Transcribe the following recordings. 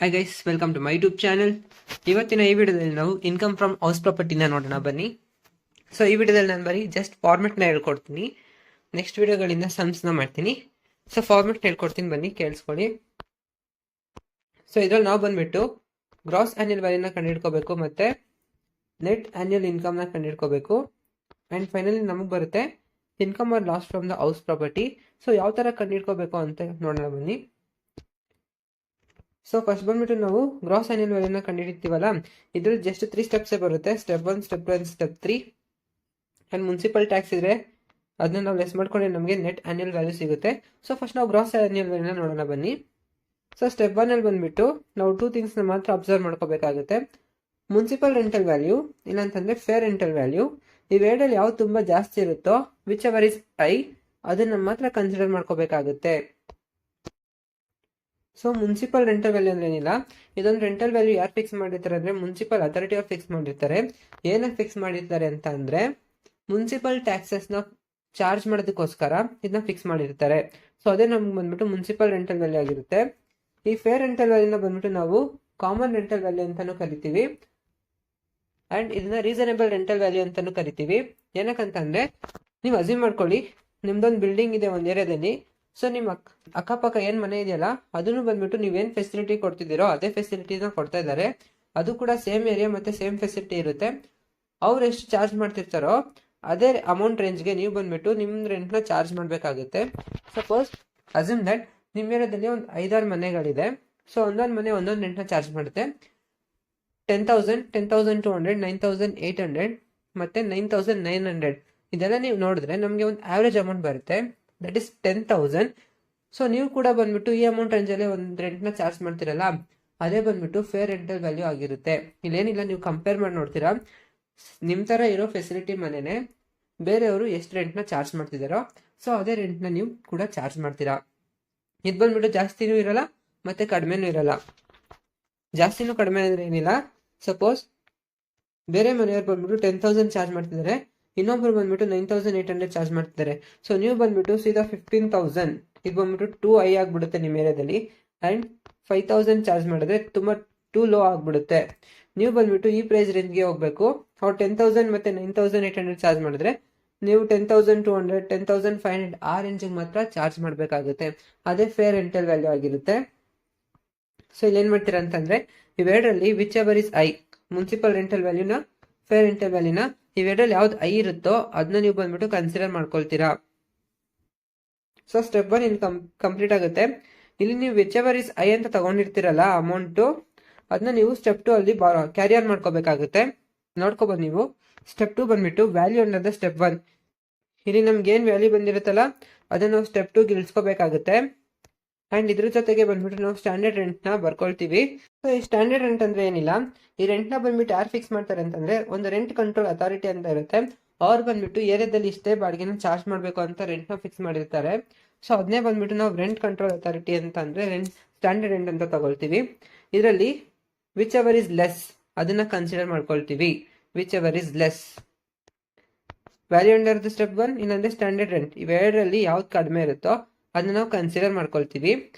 Hi guys, welcome to my YouTube channel. ಇವತ್ತಿನ ಈ ವಿಡಿಯೋದಲ್ಲಿ ನಾವು ಇನ್ಕಮ್ ಫ್ರಮ್ ಹೌಸ್ ಪ್ರಾಪರ್ಟಿನ ನೋಡೋಣ ಬನ್ನಿ. ಸೊ ಈ ವಿಡಿಯೋದಲ್ಲಿ ನಾನು ಬರೀ ಜಸ್ಟ್ ಫಾರ್ಮೆಟ್ನ ಹೇಳ್ಕೊಡ್ತೀನಿ. ನೆಕ್ಸ್ಟ್ ವಿಡಿಯೋಗಳಿಂದ ಸಮ್ಸ್ನ ಮಾಡ್ತೀನಿ. ಸೊ ಫಾರ್ಮೆಟ್ ಹೇಳ್ಕೊಡ್ತೀನಿ, ಬನ್ನಿ ಕೇಳಿಸ್ಕೊಳ್ಳಿ. ಸೊ ಇದ್ರಲ್ಲಿ ನಾವು ಬಂದ್ಬಿಟ್ಟು ಗ್ರಾಸ್ ಆನ್ಯುವಲ್ ವ್ಯಾಲ್ಯೂನ ಕಂಡುಹಿಡ್ಕೋಬೇಕು, ಮತ್ತೆ ನೆಟ್ ಆನ್ಯುವಲ್ ಇನ್ಕಮ್ನ ಕಂಡುಹಿಡ್ಕೋಬೇಕು. ಆ್ಯಂಡ್ ಫೈನಲಿ ನಮಗೆ ಬರುತ್ತೆ income R loss from the house property. So ಯಾವ ಥರ ಕಂಡುಹಿಡ್ಕೋಬೇಕು ಅಂತ ನೋಡೋಣ ಬನ್ನಿ. ಸೊ ಫಸ್ಟ್ ಬಂದ್ಬಿಟ್ಟು ನಾವು ಗ್ರಾಸ್ ಆನ್ಯುವಲ್ ವ್ಯಾಲ್ಯೂನ ಕಂಡುಹಿಡಿತೀವಲ್ಲ, ಇದ್ರಲ್ಲಿ ಜಸ್ಟ್ 3 ಸ್ಟೆಪ್ಸೇ ಬರುತ್ತೆ. Step 1, step 2 step 3. And municipal tax ಇದ್ರೆ ಅದನ್ನ ನಾವು ಲೆಸ್ ಮಾಡ್ಕೊಂಡ್ರೆ ನಮಗೆ ನೆಟ್ ಆನ್ಯುವಲ್ ವ್ಯಾಲ್ಯೂ ಸಿಗುತ್ತೆ. ಸೊ ಫಸ್ಟ್ ನಾವು ಗ್ರಾಸ್ ಆನ್ಯುವಲ್ ವ್ಯಾಲ್ಯೂನ ನೋಡೋಣ ಬನ್ನಿ. ಸೊ ಸ್ಟೆಪ್ 1 ಅಲ್ಲಿ ಬಂದ್ಬಿಟ್ಟು ನಾವು 2 ಥಿಂಗ್ಸ್ನ ಮಾತ್ರ ಅಬ್ಸರ್ವ್ ಮಾಡ್ಕೋಬೇಕಾಗುತ್ತೆ. ಮುನ್ಸಿಪಲ್ ರೆಂಟಲ್ ವ್ಯಾಲ್ಯೂ, ಇಲ್ಲಾಂತಂದ್ರೆ ಫೇರ್ ರೆಂಟಲ್ ವ್ಯಾಲ್ಯೂ. ಇವೆರಡಲ್ಲಿ ಯಾವ್ದು ತುಂಬಾ ಜಾಸ್ತಿ ಇರುತ್ತೋ, ವಿಚ್ ಎವರ್ ಇಸ್ ಹೈ, ಅದನ್ನ ಮಾತ್ರ ಕನ್ಸಿಡರ್ ಮಾಡ್ಕೋಬೇಕಾಗುತ್ತೆ. ಸೊ ಮುನ್ಸಿಪಲ್ ರೆಂಟಲ್ ವ್ಯಾಲ್ಯೂ ಅಂದ್ರೆ ಏನಿಲ್ಲ, ಇದೊಂದು ರೆಂಟಲ್ ವ್ಯಾಲ್ಯೂ ಯಾರು ಫಿಕ್ಸ್ ಮಾಡಿರ್ತಾರೆ ಅಂದ್ರೆ ಮುನ್ಸಿಪಲ್ ಅಥಾರಿಟಿ ಅವ್ರು ಫಿಕ್ಸ್ ಮಾಡಿರ್ತಾರೆ. ಏನಕ್ಕೆ ಫಿಕ್ಸ್ ಮಾಡಿರ್ತಾರೆ ಅಂತ ಅಂದ್ರೆ ಮುನ್ಸಿಪಲ್ ಟ್ಯಾಕ್ಸಸ್ ನ ಚಾರ್ಜ್ ಮಾಡೋದಕ್ಕೋಸ್ಕರ ಇದನ್ನ ಫಿಕ್ಸ್ ಮಾಡಿರ್ತಾರೆ. ಸೊ ಅದೇ ನಮ್ಗೆ ಬಂದ್ಬಿಟ್ಟು ಮುನ್ಸಿಪಲ್ ರೆಂಟಲ್ ವ್ಯಾಲ್ಯೂ ಆಗಿರುತ್ತೆ. ಈ ಫೇರ್ ರೆಂಟಲ್ ವ್ಯಾಲ್ಯೂನ ಬಂದ್ಬಿಟ್ಟು ನಾವು ಕಾಮನ್ ರೆಂಟಲ್ ವ್ಯಾಲ್ಯೂ ಅಂತಾನು ಕರಿತೀವಿ. ಅಂಡ್ ಇದನ್ನ ರೀಸನೇಬಲ್ ರೆಂಟಲ್ ವ್ಯಾಲ್ಯೂ ಅಂತಾನು ಕರಿತೀವಿ. ಏನಕ್ಕಂತಂದ್ರೆ ನೀವು ಅಸ್ಯೂಮ್ ಮಾಡ್ಕೊಳ್ಳಿ, ನಿಮ್ದೊಂದು ಬಿಲ್ಡಿಂಗ್ ಇದೆ ಒಂದು ಏರಿಯಾದಲ್ಲಿ. ಸೊ ನಿಮ್ಮ ಅಕ್ಕಪಕ್ಕ ಏನ್ ಮನೆ ಇದೆಯಲ್ಲ, ಅದನ್ನು ಬಂದ್ಬಿಟ್ಟು ನೀವೇನ್ ಫೆಸಿಲಿಟಿ ಕೊಡ್ತಿದ್ದೀರೋ ಅದೇ ಫೆಸಿಲಿಟಿನ ಕೊಡ್ತಾ ಇದ್ದಾರೆ. ಅದು ಕೂಡ ಸೇಮ್ ಏರಿಯಾ ಮತ್ತೆ ಸೇಮ್ ಫೆಸಿಲಿಟಿ ಇರುತ್ತೆ. ಅವ್ರು ಎಷ್ಟು ಚಾರ್ಜ್ ಮಾಡ್ತಿರ್ತಾರೋ ಅದೇ ಅಮೌಂಟ್ ರೇಂಜ್ಗೆ ನೀವು ಬಂದ್ಬಿಟ್ಟು ನಿಮ್ ರೆಂಟ್ನ ಚಾರ್ಜ್ ಮಾಡಬೇಕಾಗುತ್ತೆ. ಸಪೋಸ್ ಅಸ್ಯೂಮ್ ದಟ್ ನಿಮ್ಮ ಏರಿಯಾದಲ್ಲಿ ಒಂದು 5-6 ಮನೆಗಳಿದೆ. ಸೊ ಒಂದೊಂದು ಮನೆ ಒಂದೊಂದು ರೆಂಟ್ನ ಚಾರ್ಜ್ ಮಾಡುತ್ತೆ. 10,000, 10,200, 9,800 ಮತ್ತೆ 9,900. ಇದೆಲ್ಲ ನೀವು ನೋಡಿದ್ರೆ ನಮಗೆ ಒಂದು ಆವ್ರೇಜ್ ಅಮೌಂಟ್ ಬರುತ್ತೆ, ದಟ್ ಇಸ್ 10,000. ಸೊ ನೀವು ಕೂಡ ಬಂದ್ಬಿಟ್ಟು ಈ ಅಮೌಂಟ್ ರೇಂಜಲ್ಲಿ ಒಂದು ರೆಂಟ್ನ ಚಾರ್ಜ್ ಮಾಡ್ತಿರಲ್ಲ, ಅದೇ ಬಂದ್ಬಿಟ್ಟು ಫೇರ್ ರೆಂಟಲ್ ವ್ಯಾಲ್ಯೂ ಆಗಿರುತ್ತೆ. ಇಲ್ಲೇನಿಲ್ಲ, ನೀವು ಕಂಪೇರ್ ಮಾಡಿ ನೋಡ್ತೀರಾ, ನಿಮ್ಮ ಥರ ಇರೋ ಫೆಸಿಲಿಟಿ ಮನೆನೇ ಬೇರೆಯವರು ಎಷ್ಟು ರೆಂಟ್ನ ಚಾರ್ಜ್ ಮಾಡ್ತಿದ್ದಾರೋ ಸೊ ಅದೇ ರೆಂಟ್ನ ನೀವು ಕೂಡ ಚಾರ್ಜ್ ಮಾಡ್ತೀರಾ. ಇದು ಬಂದ್ಬಿಟ್ಟು ಜಾಸ್ತಿನೂ ಇರಲ್ಲ ಮತ್ತೆ ಕಡಿಮೆನೂ ಇರಲ್ಲ. ಜಾಸ್ತಿನೂ ಕಡಿಮೆ ಅಂದ್ರೆ ಏನಿಲ್ಲ, ಸಪೋಸ್ ಬೇರೆ ಮನೆಯವ್ರು ಬಂದ್ಬಿಟ್ಟು 10,000 ಚಾರ್ಜ್ ಮಾಡ್ತಿದ್ದಾರೆ, ಇನ್ನೊಬ್ರು ಬಂದ್ಬಿಟ್ಟು 9,800 ಚಾರ್ಜ್ ಮಾಡ್ತಿದ್ದಾರೆ. ಸೊ ನೀವು ಬಂದ್ಬಿಟ್ಟು ಸೀದಾ 15,000, ಇದು ಬಂದ್ಬಿಟ್ಟು 2 ಹೈ ಆಗ್ಬಿಡುತ್ತೆ ನಿಮ್ಮ ಏರಿಯಾದಲ್ಲಿ. ಅಂಡ್ 5,000 ಚಾರ್ಜ್ ಮಾಡಿದ್ರೆ ತುಂಬಾ 2 ಲೋ ಆಗ್ಬಿಡುತ್ತೆ. ನೀವು ಬಂದ್ಬಿಟ್ಟು ಈ ಪ್ರೈಸ್ ರೇಂಜ್ಗೆ ಹೋಗ್ಬೇಕು. ಅವ್ರು 10,000 ಮತ್ತೆ 9,800 ಚಾರ್ಜ್ ಮಾಡಿದ್ರೆ ನೀವು 10,200, 10,500 ಆ ರೇಂಜಿಗೆ ಮಾತ್ರ ಚಾರ್ಜ್ ಮಾಡಬೇಕಾಗುತ್ತೆ. ಅದೇ ಫೇರ್ ರೆಂಟಲ್ ವ್ಯಾಲ್ಯೂ ಆಗಿರುತ್ತೆ. ಸೊ ಇಲ್ಲಿ ಏನ್ ಮಾಡ್ತೀರಾ ಅಂತಂದ್ರೆ ಇವೆರಡರಲ್ಲಿ whichever is high, municipal rental ವ್ಯಾಲ್ಯೂನ ಫೇರ್ ರೆಂಟಲ್ ವ್ಯಾಲ್ಯೂನ ಇವೆರಡರಲ್ಲಿ ಯಾವ್ದು ಐ ಇರುತ್ತೋ ಅದನ್ನ ನೀವು ಬಂದ್ಬಿಟ್ಟು ಕನ್ಸಿಡರ್ ಮಾಡ್ಕೊಳ್ತೀರಾ. ಸೊ ಸ್ಟೆಪ್ 1 ಕಂಪ್ಲೀಟ್ ಆಗುತ್ತೆ. ಇಲ್ಲಿ ನೀವು ವಿಚ್ ಎವರ್ ಇಸ್ ಐ ಅಂತ ತಗೊಂಡಿರ್ತೀರಲ್ಲ ಅಮೌಂಟು, ಅದನ್ನ ನೀವು ಸ್ಟೆಪ್ 2 ಅಲ್ಲಿ ಕ್ಯಾರಿ ಆನ್ ಮಾಡ್ಕೋಬೇಕಾಗುತ್ತೆ. ನೋಡ್ಕೊಬೋದು ನೀವು. ಸ್ಟೆಪ್ 2 ಬಂದ್ಬಿಟ್ಟು ವ್ಯಾಲ್ಯೂ ಅನ್ನೋದು ಸ್ಟೆಪ್ 1. ಇಲ್ಲಿ ನಮ್ಗೆ ಏನ್ ವ್ಯಾಲ್ಯೂ ಬಂದಿರುತ್ತಲ್ಲ ಅದನ್ನ ನಾವು ಸ್ಟೆಪ್ 2 ಇಳಿಸ್ಕೋಬೇಕಾಗುತ್ತೆ. ಅಂಡ್ ಇದ್ರ ಜೊತೆಗೆ ಬಂದ್ಬಿಟ್ಟು ನಾವು ಸ್ಟ್ಯಾಂಡರ್ಡ್ ರೆಂಟ್ ನ ಬರ್ಕೊಳ್ತೀವಿ. ಸೊ ಈ ಸ್ಟ್ಯಾಂಡರ್ಡ್ ರೆಂಟ್ ಅಂದ್ರೆ ಏನಿಲ್ಲ, ಈ ರೆಂಟ್ ನ ಬಂದ್ಬಿಟ್ಟು ಯಾರು ಫಿಕ್ಸ್ ಮಾಡ್ತಾರೆ ಅಂತಂದ್ರೆ ಒಂದು ರೆಂಟ್ ಕಂಟ್ರೋಲ್ ಅಥಾರಿಟಿ ಅಂತ ಇರುತ್ತೆ. ಅವ್ರು ಬಂದ್ಬಿಟ್ಟು ಏರಿಯಾದಲ್ಲಿ ಇಷ್ಟೇ ಬಾಡಿಗೆನ ಚಾರ್ಜ್ ಮಾಡ್ಬೇಕು ಅಂತ ರೆಂಟ್ ನ ಫಿಕ್ಸ್ ಮಾಡಿರ್ತಾರೆ. ಸೊ ಅದನ್ನೇ ಬಂದ್ಬಿಟ್ಟು ನಾವು ರೆಂಟ್ ಕಂಟ್ರೋಲ್ ಅಥಾರಿಟಿ ಅಂತ ಅಂದ್ರೆ ಸ್ಟ್ಯಾಂಡರ್ಡ್ ರೆಂಟ್ ಅಂತ ತಗೊಳ್ತೀವಿ. ಇದರಲ್ಲಿ ವಿಚ್ ಎವರ್ ಇಸ್ ಲೆಸ್ ಅದನ್ನ ಕನ್ಸಿಡರ್ ಮಾಡ್ಕೊಳ್ತೀವಿ. Whichever is less value under the step 1, ಇನ್ನೊಂದೇ ಸ್ಟ್ಯಾಂಡರ್ಡ್ ರೆಂಟ್. ಇವೆರಡರಲ್ಲಿ ಯಾವ್ದು ಕಡಿಮೆ ಇರುತ್ತೋ ಅದನ್ನ ನಾವು ಕನ್ಸಿಡರ್ ಮಾಡ್ಕೊಳ್ತೀವಿ.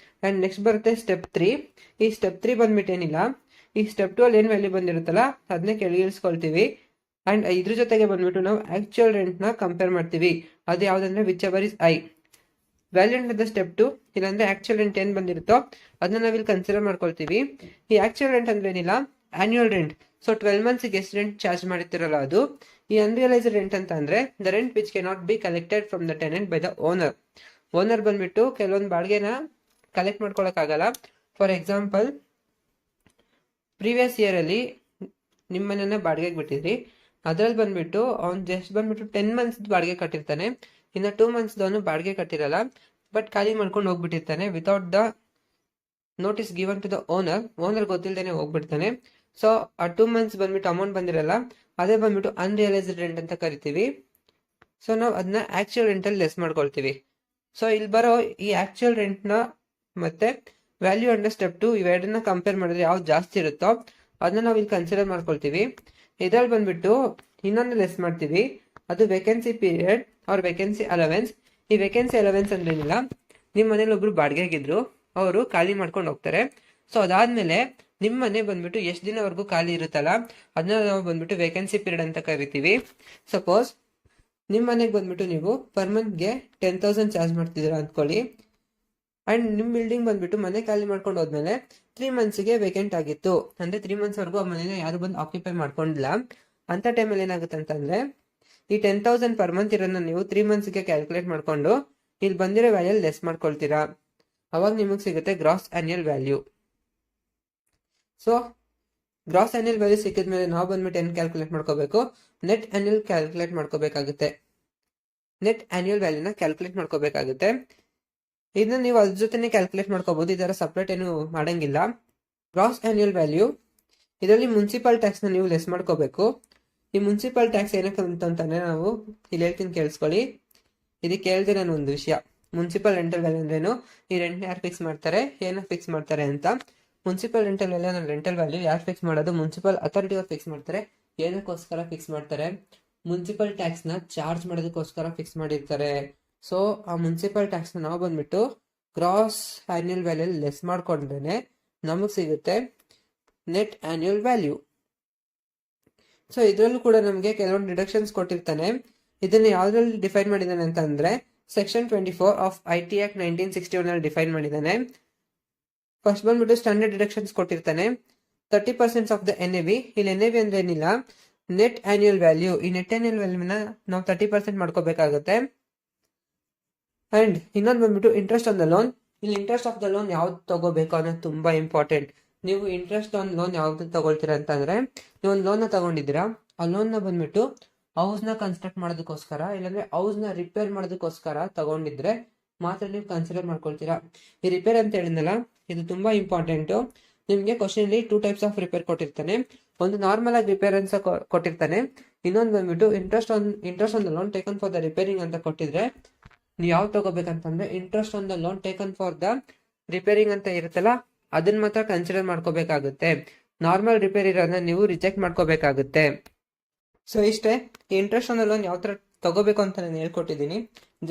ಅಂಡ್ ನೆಕ್ಸ್ಟ್ ಬರುತ್ತೆ ಸ್ಟೆಪ್ 3. ಈ ಸ್ಟೆಪ್ 3 ಬಂದ್ಬಿಟ್ಟು ಏನಿಲ್ಲ, ಈ ಸ್ಟೆಪ್ 2 ಅಲ್ಲಿ ಏನ್ ವ್ಯಾಲ್ಯೂ ಬಂದಿರುತ್ತಲ್ಲ ಅದನ್ನೇ ಕೆಳಗಿಳಿಸ್ಕೊಳ್ತೀವಿ. ಅಂಡ್ ಇದ್ರ ಜೊತೆಗೆ ಬಂದ್ಬಿಟ್ಟು ನಾವು ಆಕ್ಚುಯಲ್ ರೆಂಟ್ ನ ಕಂಪೇರ್ ಮಾಡ್ತೀವಿ. ಅದು ಯಾವ್ದಂದ್ರೆ whichever is high. Value under the step 2, ಇಲ್ಲಾಂದ್ರೆ ಆಕ್ಚುಯಲ್ ರೆಂಟ್ ಏನ್ ಬಂದಿರುತ್ತೋ ಅದನ್ನ ನಾವಿಲ್ಲಿ ಕನ್ಸಿಡರ್ ಮಾಡ್ಕೊಳ್ತೀವಿ. ಈ ಆಕ್ಚುಯಲ್ ರೆಂಟ್ ಅಂದ್ರೆ ಏನಿಲ್ಲ, ಆನ್ಯುವಲ್ ರೆಂಟ್. ಸೊ 12 months ಎಷ್ಟು ರೆಂಟ್ ಚಾರ್ಜ್ ಮಾಡಿರ್ತಿರಲ್ಲ ಅದು. ಈ ಅನ್ರಿಯಲೈಸ್ಡ್ ರೆಂಟ್ ಅಂತ ಅಂದ್ರೆ the rent which cannot be collected from the tenant by the owner. Owner ಬಂದ್ಬಿಟ್ಟು ಕೆಲವೊಂದು ಬಾಡಿಗೆನ ಕಲೆಕ್ಟ್ ಮಾಡ್ಕೊಳಕ್ ಆಗಲ್ಲ. ಫಾರ್ ಎಕ್ಸಾಂಪಲ್, ಪ್ರೀವಿಯಸ್ ಇಯರ್ ಅಲ್ಲಿ ನಿಮ್ಮ ಮನೆಯನ್ನ ಬಾಡಿಗೆಗೆ ಬಿಟ್ಟಿದ್ರಿ, ಅದ್ರಲ್ಲಿ ಬಂದ್ಬಿಟ್ಟು ಅವ್ನು ಜಸ್ಟ್ ಬಂದ್ಬಿಟ್ಟು 10 months ಬಾಡಿಗೆ ಕಟ್ಟಿರ್ತಾನೆ, ಇನ್ನು 2 months ಅವನು ಬಾಡಿಗೆ ಕಟ್ಟಿರಲ್ಲ, ಬಟ್ ಖಾಲಿ ಮಾಡ್ಕೊಂಡು ಹೋಗ್ಬಿಟ್ಟಿರ್ತಾನೆ without the notice given to the owner ಗೊತ್ತಿಲ್ದೇನೆ ಹೋಗ್ಬಿಡ್ತಾನೆ. ಸೊ ಆ 2 months ಬಂದ್ಬಿಟ್ಟು ಅಮೌಂಟ್ ಬಂದಿರಲ್ಲ, ಅದೇ ಬಂದ್ಬಿಟ್ಟು ಅನ್ರಿಯಲೈಸ್ಡ್ ರೆಂಟ್ ಅಂತ ಕರಿತೀವಿ. ಸೊ ನಾವು ಅದನ್ನ ಆಕ್ಚುಯಲ್ ರೆಂಟ್ ಅಲ್ಲಿ ಲೆಸ್ ಮಾಡ್ಕೊಳ್ತೀವಿ. ಸೊ ಇಲ್ಲಿ ಬರೋ ಈ ಆಕ್ಚುಯಲ್ ರೆಂಟ್ ನ ಮತ್ತೆ ವ್ಯಾಲ್ಯೂ ಅಂಡರ್ ಸ್ಟೆಪ್ 2 ಇವೆರಡನ್ನ ಕಂಪೇರ್ ಮಾಡಿದ್ರೆ ಯಾವ್ದು ಜಾಸ್ತಿ ಇರುತ್ತೋ ಅದನ್ನ ನಾವು ಇಲ್ಲಿ ಕನ್ಸಿಡರ್ ಮಾಡ್ಕೊಳ್ತೀವಿ. ಇದ್ರಲ್ಲಿ ಬಂದ್ಬಿಟ್ಟು ಇನ್ನೊಂದು ಲೆಸ್ ಮಾಡ್ತೀವಿ, ಅದು ವೇಕೆನ್ಸಿ ಪೀರಿಯಡ್ ಅವ್ರ ವೇಕೆನ್ಸಿ ಅಲವೆನ್ಸ್. ಈ ವೇಕೆನ್ಸಿ ಅಲವೆನ್ಸ್ ಅಂದ್ರೆ ಏನಿಲ್ಲ, ನಿಮ್ಮ ಮನೇಲಿ ಒಬ್ರು ಬಾಡಿಗೆಗಿದ್ರು, ಅವರು ಖಾಲಿ ಮಾಡ್ಕೊಂಡು ಹೋಗ್ತಾರೆ. ಸೊ ಅದಾದ್ಮೇಲೆ ನಿಮ್ಮ ಮನೆ ಬಂದ್ಬಿಟ್ಟು ಎಷ್ಟು ದಿನವರೆಗೂ ಖಾಲಿ ಇರುತ್ತಲ್ಲ ಅದನ್ನ ನಾವು ಬಂದ್ಬಿಟ್ಟು ವೇಕೆನ್ಸಿ ಪೀರಿಯಡ್ ಅಂತ ಕರಿತೀವಿ. ಸಪೋಸ್ ನಿಮ್ಮ ಮನೆಗೆ ಬಂದ್ಬಿಟ್ಟು ನೀವು ಪರ್ ಮಂತ್ಗೆ 10,000 ಚಾರ್ಜ್ ಮಾಡ್ತಿದ್ದೀರಾ ಅಂದ್ಕೊಳ್ಳಿ. ಅಂಡ್ ನಿಮ್ಮ ಬಿಲ್ಡಿಂಗ್ ಬಂದ್ಬಿಟ್ಟು ಮನೆ ಖಾಲಿ ಮಾಡ್ಕೊಂಡು ಹೋದ್ಮೇಲೆ 3 ಮಂತ್ಸ್ಗೆ ವೇಕೆಂಟ್ ಆಗಿತ್ತು ಅಂದ್ರೆ 3 ಮಂತ್ಸ್ ವರೆಗೂ ಆ ಮನೇನ ಯಾರು ಬಂದು ಆಕ್ಯುಪೈ ಮಾಡ್ಕೊಂಡಿಲ್ಲ ಅಂತ ಟೈಮಲ್ಲಿ ಏನಾಗುತ್ತೆ ಅಂತಂದ್ರೆ ಈ 10,000 ಪರ್ ಮಂತ್ ಇರೋದನ್ನ ನೀವು 3 ಮಂತ್ಸ್ಗೆ ಕ್ಯಾಲ್ಕುಲೇಟ್ ಮಾಡ್ಕೊಂಡು ಇಲ್ಲಿ ಬಂದಿರೋ ವ್ಯಾಲ್ಯೂ ಲೆಸ್ ಮಾಡ್ಕೊಳ್ತೀರಾ. ಅವಾಗ ನಿಮಗೆ ಸಿಗುತ್ತೆ gross annual value. So gross annual value ಸಿಕ್ಕಿದ್ಮೇಲೆ ನಾವು ಬಂದ್ಬಿಟ್ಟು ಏನು ಕ್ಯಾಲ್ಕುಲೇಟ್ ಮಾಡ್ಕೋಬೇಕು, ನೆಟ್ ಆನ್ಯುಯಲ್ ಕ್ಯಾಲ್ಕುಲೇಟ್ ಮಾಡ್ಕೋಬೇಕಾಗುತ್ತೆ. ನೆಟ್ ಆನ್ಯುಯಲ್ ವ್ಯಾಲ್ಯೂನ ಕ್ಯಾಲ್ಕುಲೇಟ್ ಮಾಡ್ಕೋಬೇಕಾಗುತ್ತೆ. ಇದನ್ನ ನೀವು ಅದ್ರ ಜೊತೆನೆ ಕ್ಯಾಲ್ಕುಲೇಟ್ ಮಾಡ್ಕೋಬಹುದು, ಇದರ ಸಪ್ರೇಟ್ ಏನು ಮಾಡಂಗಿಲ್ಲ. ಗ್ರಾಸ್ ಆನ್ಯುಯಲ್ ವ್ಯಾಲ್ಯೂ ಇದರಲ್ಲಿ ಮುನ್ಸಿಪಲ್ ಟ್ಯಾಕ್ಸ್ನ ನೀವು ಲೆಸ್ ಮಾಡ್ಕೋಬೇಕು. ಈ ಮುನ್ಸಿಪಲ್ ಟ್ಯಾಕ್ಸ್ ಏನಕ್ಕೆ ಅಂತಂದ್ರೆ ನಾವು ಇಲ್ಲಿ ಹೇಳ್ತೀನಿ ಕೇಳಿಸ್ಕೊಳ್ಳಿ. ಇದಕ್ಕೆ ಕೇಳಿದೆ ನಾನು ಒಂದು ವಿಷಯ, ಮುನ್ಸಿಪಲ್ ರೆಂಟಲ್ ವ್ಯಾಲ್ಯೂ ಅಂದ್ರೇನು, ಈ ರೆಂಟ್ ಯಾರು ಫಿಕ್ಸ್ ಮಾಡ್ತಾರೆ, ಏನಕ್ಕೆ ಫಿಕ್ಸ್ ಮಾಡ್ತಾರೆ ಅಂತ. ಮುನ್ಸಿಪಲ್ ರೆಂಟಲ್ ವ್ಯಾಲ್ಯೂ ಅಂದ್ರೆ ರೆಂಟಲ್ ವ್ಯಾಲ್ಯೂ ಯಾರು ಫಿಕ್ಸ್ ಮಾಡೋದು, ಮುನ್ಸಿಪಲ್ ಅಥಾರಿಟಿ ಅವ್ರು ಫಿಕ್ಸ್ ಮಾಡ್ತಾರೆ. ಏನಕ್ಕೋಸ್ಕರ ಫಿಕ್ಸ್ ಮಾಡ್ತಾರೆ, ಮುನ್ಸಿಪಲ್ ಟ್ಯಾಕ್ಸ್ನ ಚಾರ್ಜ್ ಮಾಡೋದಕ್ಕೋಸ್ಕರ ಫಿಕ್ಸ್ ಮಾಡಿರ್ತಾರೆ. ಸೊ ಆ ಮುನ್ಸಿಪಲ್ ಟ್ಯಾಕ್ಸ್ನ ನಾವು ಬಂದ್ಬಿಟ್ಟು ಗ್ರಾಸ್ ಆನ್ಯುಯಲ್ ವ್ಯಾಲ್ಯೂ ಲೆಸ್ ಮಾಡ್ಕೊಂಡ್ರೆ ನಮಗೆ ಸಿಗುತ್ತೆ ನೆಟ್ ಆನ್ಯುಯಲ್ ವ್ಯಾಲ್ಯೂ. ಸೊ ಇದರಲ್ಲೂ ಕೂಡ ನಮಗೆ ಕೆಲವೊಂದು ಡಿಡಕ್ಷನ್ಸ್ ಕೊಟ್ಟಿರ್ತಾನೆ. ಇದನ್ನ ಯಾವ್ದ್ರಲ್ಲಿ ಡಿಫೈನ್ ಮಾಡಿದ್ದಾನೆ ಅಂತ ಅಂದ್ರೆ ಸೆಕ್ಷನ್ 24 ಆಫ್ IT ಆಕ್ಟ್ 1961 ಅಲ್ಲಿ ಡಿಫೈನ್ ಮಾಡಿದ್ದಾನೆ. ಫಸ್ಟ್ ಬಂದ್ಬಿಟ್ಟು ಸ್ಟ್ಯಾಂಡರ್ಡ್ ಡಿಡಕ್ಷನ್ಸ್ ಕೊಟ್ಟಿರ್ತಾನೆ 30% ಆಫ್ ದ NAV. ಇಲ್ಲಿ NAV ಅಂದ್ರೆ ಏನಿಲ್ಲ, ನೆಟ್ ಆನ್ಯುಯಲ್ ವ್ಯಾಲ್ಯೂ. ಈ ನೆಟ್ ಆನ್ಯುಯಲ್ ವ್ಯಾಲ್ಯೂನ ನಾವು 30% ಮಾಡ್ಕೋಬೇಕಾಗುತ್ತೆ. ಅಂಡ್ ಇನ್ನೊಂದು ಬಂದ್ಬಿಟ್ಟು ಇಂಟ್ರೆಸ್ಟ್ ಆನ್ ದ ಲೋನ್. ಇಲ್ಲಿ ಇಂಟ್ರೆಸ್ಟ್ ಆಫ್ ದ ಲೋನ್ ಯಾವ್ದು ತಗೋಬೇಕು ಅನ್ನೋದು ತುಂಬಾ ಇಂಪಾರ್ಟೆಂಟ್. ನೀವು ಇಂಟ್ರೆಸ್ಟ್ ಆನ್ ಲೋನ್ ಯಾವ್ದು ತಗೊಳ್ತೀರಾ ಅಂತಂದ್ರೆ, ನೀವು ಒಂದು ಲೋನ್ ನ ತಗೊಂಡಿದ್ದೀರಾ, ಆ ಲೋನ್ ನ ಬಂದ್ಬಿಟ್ಟು ಹೌಸ್ ನ ಕನ್ಸ್ಟ್ರಕ್ಟ್ ಮಾಡೋದಕ್ಕೋಸ್ಕರ ಇಲ್ಲಾಂದ್ರೆ ಹೌಸ್ ನ ರಿಪೇರ್ ಮಾಡೋದಕ್ಕೋಸ್ಕರ ತಗೊಂಡಿದ್ರೆ ಮಾತ್ರ ನೀವು ಕನ್ಸಿಡರ್ ಮಾಡ್ಕೊಳ್ತೀರಾ. ಈ ರಿಪೇರ್ ಅಂತ ಹೇಳಿದ್ನಲ್ಲ, ಇದು ತುಂಬಾ ಇಂಪಾರ್ಟೆಂಟ್. ನಿಮ್ಗೆ ಕ್ವಶನ್ ಅಲ್ಲಿ 2 ಟೈಪ್ಸ್ ಆಫ್ ರಿಪೇರ್ ಕೊಟ್ಟಿರ್ತಾನೆ. ಒಂದು ನಾರ್ಮಲ್ ಆಗಿ ರಿಪೇರ್ ಅಂತ ಕೊಟ್ಟಿರ್ತಾನೆ, ಇನ್ನೊಂದು ಬಂದ್ಬಿಟ್ಟು interest on the loan taken for the repairing ಅಂತ ಕೊಟ್ಟಿದ್ರೆ ನೀವು ಯಾವ್ದು ತಗೋಬೇಕಂತಂದ್ರೆ interest on the loan taken for the repairing ಅಂತ ಇರುತ್ತಲ್ಲ ಅದನ್ನ ಮಾತ್ರ ಕನ್ಸಿಡರ್ ಮಾಡ್ಕೋಬೇಕಾಗುತ್ತೆ. ನಾರ್ಮಲ್ ರಿಪೇರ್ ಇರೋದನ್ನ ನೀವು ರಿಜೆಕ್ಟ್ ಮಾಡ್ಕೋಬೇಕಾಗುತ್ತೆ. ಸೊ ಇಷ್ಟೇ, ಇಂಟ್ರೆಸ್ಟ್ ಆನ್ ದ ಲೋನ್ ಯಾವ ತರ ತಗೋಬೇಕು ಅಂತ ನಾನು ಹೇಳ್ಕೊಟ್ಟಿದ್ದೀನಿ.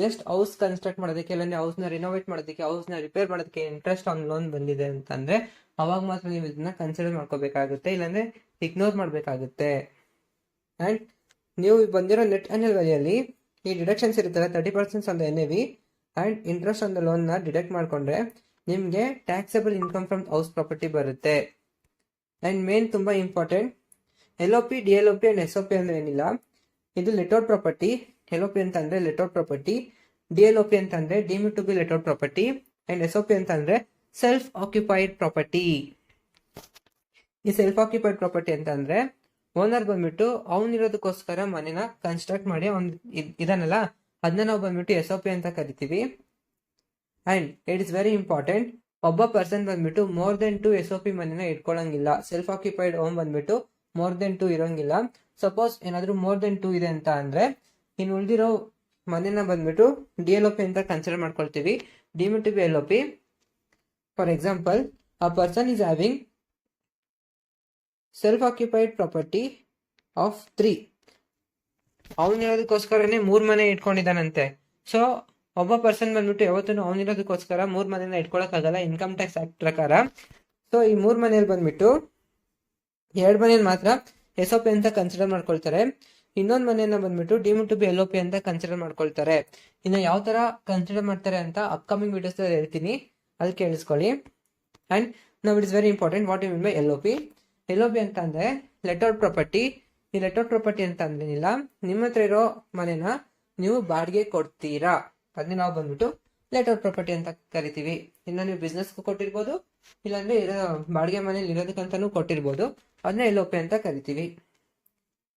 ಜಸ್ಟ್ ಹೌಸ್ ಕನ್ಸ್ಟ್ರಕ್ಟ್ ಮಾಡೋದಕ್ಕೆ ಇಲ್ಲಾಂದ್ರೆ ಹೌಸ್ ನ ರಿನೋವೇಟ್ ಮಾಡೋದಕ್ಕೆ, ಹೌಸ್ ನ ರಿಪೇರ್ ಮಾಡೋದಕ್ಕೆ ಇಂಟ್ರೆಸ್ಟ್ ಆನ್ ಲೋನ್ ಬಂದಿದೆ ಅಂತಂದ್ರೆ ಅವಾಗ ಮಾತ್ರ ನೀವು ಇದನ್ನ ಕನ್ಸಿಡರ್ ಮಾಡ್ಕೋಬೇಕಾಗುತ್ತೆ, ಇಲ್ಲಾಂದ್ರೆ ಇಗ್ನೋರ್ ಮಾಡ್ಬೇಕಾಗುತ್ತೆ. ಅಂಡ್ ನೀವು ಬಂದಿರೋ ನೆಟ್ ಆನ್ಯುಯಲ್ ವ್ಯಾಲ್ಯೂ ಅಲ್ಲಿ ಈ ಡಿಡಕ್ಷನ್ಸ್ ಇರುತ್ತಲ್ಲ 30% on the NAV and interest on the loan ನ ಡಿಡಕ್ಟ್ ಮಾಡ್ಕೊಂಡ್ರೆ ನಿಮ್ಗೆ taxable income from house property ಬರುತ್ತೆ. ಅಂಡ್ ಮೇನ್ ತುಂಬಾ important, LOP, DLOP and SOP ಅಂದ್ರೆ ಏನಿಲ್ಲ, ಇದು ಲೆಟೌಟ್ ಪ್ರಾಪರ್ಟಿ. LOP ಅಂತ ಅಂದ್ರೆ ಲೆಟೌಟ್ ಪ್ರಾಪರ್ಟಿ, DLOP ಅಂತ ಅಂದ್ರೆ deemed to be let out property, and SOP ಅಂತ ಅಂದ್ರೆ ಸೆಲ್ಫ್ ಆಕ್ಯುಪೈಡ್ ಪ್ರಾಪರ್ಟಿ. ಈ ಸೆಲ್ಫ್ ಆಕ್ಯುಪೈಡ್ ಪ್ರಾಪರ್ಟಿ ಅಂತ ಅಂದ್ರೆ ಓನರ್ ಬಂದ್ಬಿಟ್ಟು ಅವನಿರೋದಕ್ಕೋಸ್ಕರ ಮನೆನ ಕನ್ಸ್ಟ್ರಕ್ಟ್ ಮಾಡಿ ಅವ್ನ್ ಇದನ್ನಲ್ಲ ಅದನ್ನ ನಾವು ಬಂದ್ಬಿಟ್ಟು SOP ಅಂತ ಕರಿತೀವಿ. And it is very important, ಒಬ್ಬ ಪರ್ಸನ್ ಬಂದ್ಬಿಟ್ಟು ಮೋರ್ ದೆನ್ 2 SOP ಮನೆನ ಇಟ್ಕೊಳಂಗಿಲ್ಲ. ಸೆಲ್ಫ್ ಆಕ್ಯುಪೈಡ್ ಹೋಮ್ ಬಂದ್ಬಿಟ್ಟು ಮೋರ್ ದೆನ್ 2 ಇರೋಂಗಿಲ್ಲ. ಸಪೋಸ್ ಏನಾದ್ರೂ ಮೋರ್ ದೆನ್ 2 ಇದೆ ಅಂತ ಅಂದ್ರೆ ಇನ್ನು ಉಳಿದಿರೋ ಮನೆನ ಬಂದ್ಬಿಟ್ಟು DLOP ಅಂತ ಕನ್ಸಿಡರ್ ಮಾಡ್ಕೊಳ್ತೀವಿ. Deemed to be LOP. For example, a person is having self occupied property of 3. ಅವನಿರೋದಕ್ಕೋಸ್ಕರನೇ 3 ಮನೆ ಇಟ್ಕೊಂಡಿದ್ದಾನಂತೆ. ಸೊ ಒಬ್ಬ ಪರ್ಸನ್ ಬಂದ್ಬಿಟ್ಟು ಯಾವತ್ತೂ ಅವನಿರೋದಕ್ಕೋಸ್ಕರ 3 ಮನೆನ ಇಟ್ಕೊಳಕ್ಕಾಗಲ್ಲ ಇನ್ಕಮ್ ಟ್ಯಾಕ್ಸ್ ಆಕ್ಟ್ ಪ್ರಕಾರ. ಸೊ ಈ 3 ಮನೆಯಲ್ಲಿ ಬಂದ್ಬಿಟ್ಟು 2 ಮನೆಯನ್ನು ಮಾತ್ರ SOP ಅಂತ ಕನ್ಸಿಡರ್ ಮಾಡ್ಕೊಳ್ತಾರೆ, ಇನ್ನೊಂದು ಮನೆಯನ್ನ ಬಂದ್ಬಿಟ್ಟು ಡೀಮ್ಡ್ ಟು ಬಿ LOP ಅಂತ ಕನ್ಸಿಡರ್ ಮಾಡ್ಕೊಳ್ತಾರೆ. ಇನ್ನು ಯಾವ ತರ ಕನ್ಸಿಡರ್ ಮಾಡ್ತಾರೆ ಅಂತ ಅಪ್ಕಮಿಂಗ್ ವಿಡಿಯೋಸ್ ಹೇಳ್ತೀನಿ, ಅದು ಕೇಳಿಸ್ಕೊಳ್ಳಿ. ಅಂಡ್ ನಾವು it is very important what you mean by LOP. LOP ಅಂತ ಅಂದ್ರೆ ಲೆಟೌಟ್ ಪ್ರಾಪರ್ಟಿ. ಈ ಲೆಟೌಟ್ ಪ್ರಾಪರ್ಟಿ ಅಂತ ಅಂದ್ರೇನಿಲ್ಲ, ನಿಮ್ಮ ಹತ್ರ ಇರೋ ಮನೆನ ನೀವು ಬಾಡಿಗೆ ಕೊಡ್ತೀರಾ, ಅದನ್ನ ನಾವು ಬಂದ್ಬಿಟ್ಟು ಲೆಟೌಟ್ ಪ್ರಾಪರ್ಟಿ ಅಂತ ಕರಿತೀವಿ. ಇನ್ನು ನೀವು ಬಿಸ್ನೆಸ್ಗೂ ಕೊಟ್ಟಿರ್ಬೋದು, ಇಲ್ಲಾಂದ್ರೆ ಬಾಡಿಗೆ ಮನೇಲಿ ಇರೋದಕ್ಕಂತಾನು ಕೊಟ್ಟಿರ್ಬೋದು, ಅದನ್ನ LOP ಅಂತ ಕರಿತೀವಿ.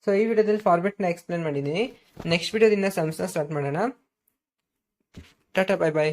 ಸೊ ಈ ವಿಡಿಯೋದಲ್ಲಿ ಫಾರ್ಮೆಟ್ ನ ಎಕ್ಸ್ಪ್ಲೇನ್ ಮಾಡಿದ್ದೀನಿ. ನೆಕ್ಸ್ಟ್ ವಿಡಿಯೋದಿಂದ ಸಮ್ಸ್ನ ಸ್ಟಾರ್ಟ್ ಮಾಡೋಣ. Tata, bye bye.